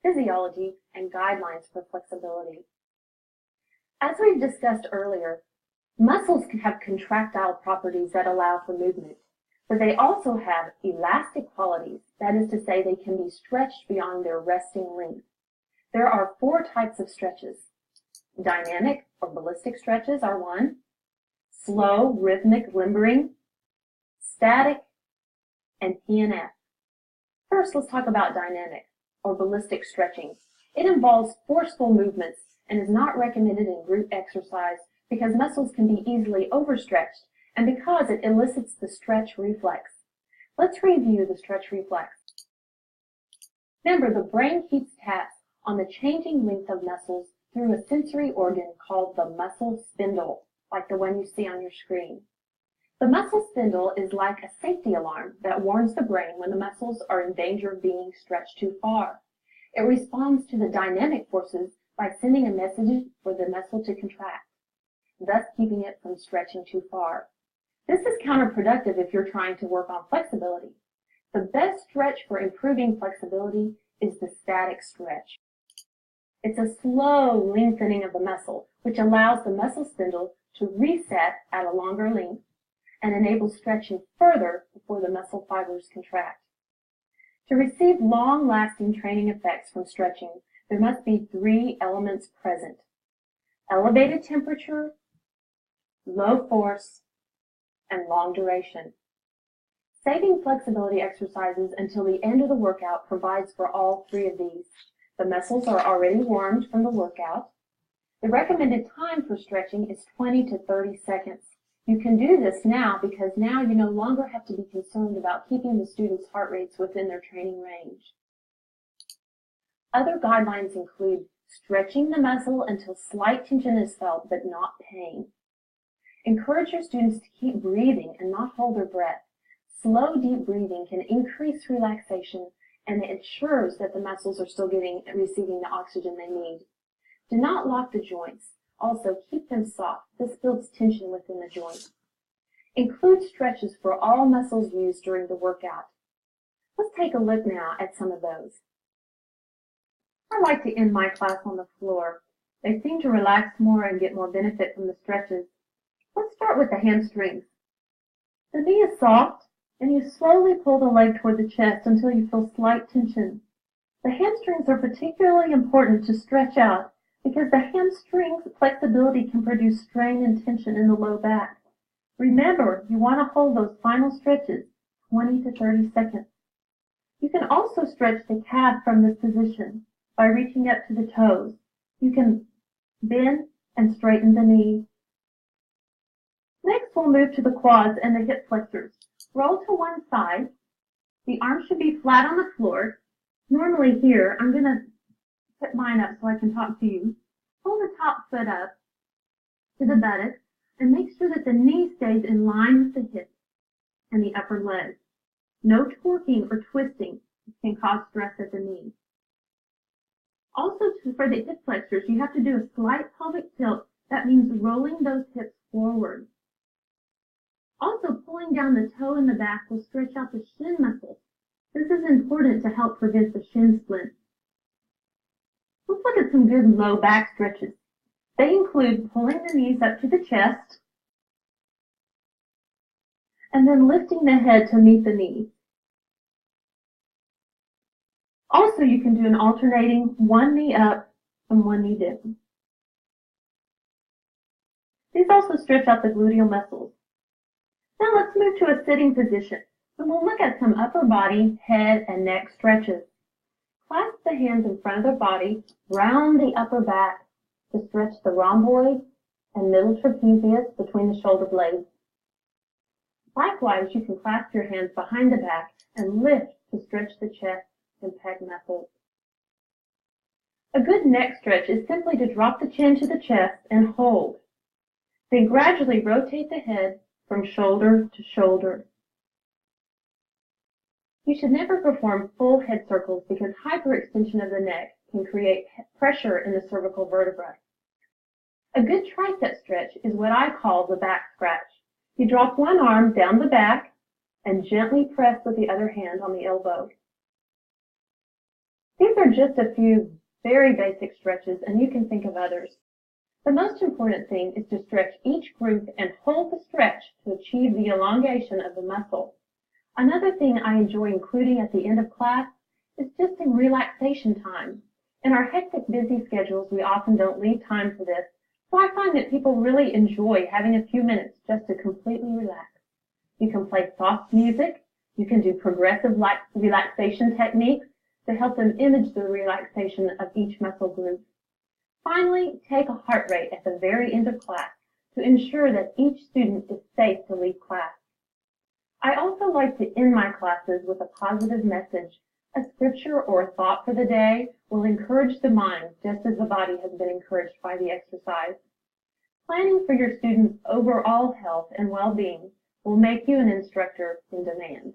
physiology, and guidelines for flexibility. As we've discussed earlier, muscles have contractile properties that allow for movement, but they also have elastic qualities, that is to say they can be stretched beyond their resting length. There are 4 types of stretches. Dynamic or ballistic stretches are one, slow rhythmic limbering, static, and PNF. First, let's talk about dynamic or ballistic stretching. It involves forceful movements and is not recommended in group exercise because muscles can be easily overstretched and because it elicits the stretch reflex. Let's review the stretch reflex. Remember, the brain keeps tabs on the changing length of muscles through a sensory organ called the muscle spindle, like the one you see on your screen. The muscle spindle is like a safety alarm that warns the brain when the muscles are in danger of being stretched too far. It responds to the dynamic forces by sending a message for the muscle to contract, thus keeping it from stretching too far. This is counterproductive if you're trying to work on flexibility. The best stretch for improving flexibility is the static stretch. It's a slow lengthening of the muscle, which allows the muscle spindle to reset at a longer length and enables stretching further before the muscle fibers contract. To receive long-lasting training effects from stretching, there must be 3 elements present: elevated temperature, low force, and long duration. Saving flexibility exercises until the end of the workout provides for all 3 of these. The muscles are already warmed from the workout. The recommended time for stretching is 20 to 30 seconds. You can do this now because now you no longer have to be concerned about keeping the students' heart rates within their training range. Other guidelines include stretching the muscle until slight tension is felt but not pain. Encourage your students to keep breathing and not hold their breath. Slow, deep breathing can increase relaxation and it ensures that the muscles are still receiving the oxygen they need. Do not lock the joints. Also, keep them soft. This builds tension within the joint. Include stretches for all muscles used during the workout. Let's take a look now at some of those. I like to end my class on the floor. They seem to relax more and get more benefit from the stretches. Let's start with the hamstrings. The knee is soft, and you slowly pull the leg toward the chest until you feel slight tension. The hamstrings are particularly important to stretch out because the hamstring's flexibility can produce strain and tension in the low back. Remember, you want to hold those final stretches 20 to 30 seconds. You can also stretch the calf from this position by reaching up to the toes. You can bend and straighten the knee. Next, we'll move to the quads and the hip flexors. Roll to one side. The arms should be flat on the floor. Normally here, I'm going to put mine up so I can talk to you. Pull the top foot up to the buttocks and make sure that the knee stays in line with the hip and the upper leg. No twerking or twisting can cause stress at the knee. Also, for the hip flexors, you have to do a slight pelvic tilt. That means rolling those hips forward. Also, pulling down the toe in the back will stretch out the shin muscles. This is important to help prevent the shin splint. Let's look at some good low back stretches. They include pulling the knees up to the chest and then lifting the head to meet the knees. Also, you can do an alternating one knee up and one knee down. These also stretch out the gluteal muscles. Now let's move to a sitting position, and we'll look at some upper body, head, and neck stretches. Clasp the hands in front of the body, round the upper back to stretch the rhomboid and middle trapezius between the shoulder blades. Likewise, you can clasp your hands behind the back and lift to stretch the chest and pec muscles. A good neck stretch is simply to drop the chin to the chest and hold. Then gradually rotate the head from shoulder to shoulder. You should never perform full head circles because hyperextension of the neck can create pressure in the cervical vertebra. A good tricep stretch is what I call the back scratch. You drop one arm down the back and gently press with the other hand on the elbow. These are just a few very basic stretches, and you can think of others. The most important thing is to stretch each group and hold the stretch to achieve the elongation of the muscle. Another thing I enjoy including at the end of class is just in relaxation time. In our hectic, busy schedules, we often don't leave time for this, so I find that people really enjoy having a few minutes just to completely relax. You can play soft music, you can do progressive relaxation techniques to help them image the relaxation of each muscle group. Finally, take a heart rate at the very end of class to ensure that each student is safe to leave class. I also like to end my classes with a positive message. A scripture or a thought for the day will encourage the mind just as the body has been encouraged by the exercise. Planning for your students' overall health and well-being will make you an instructor in demand.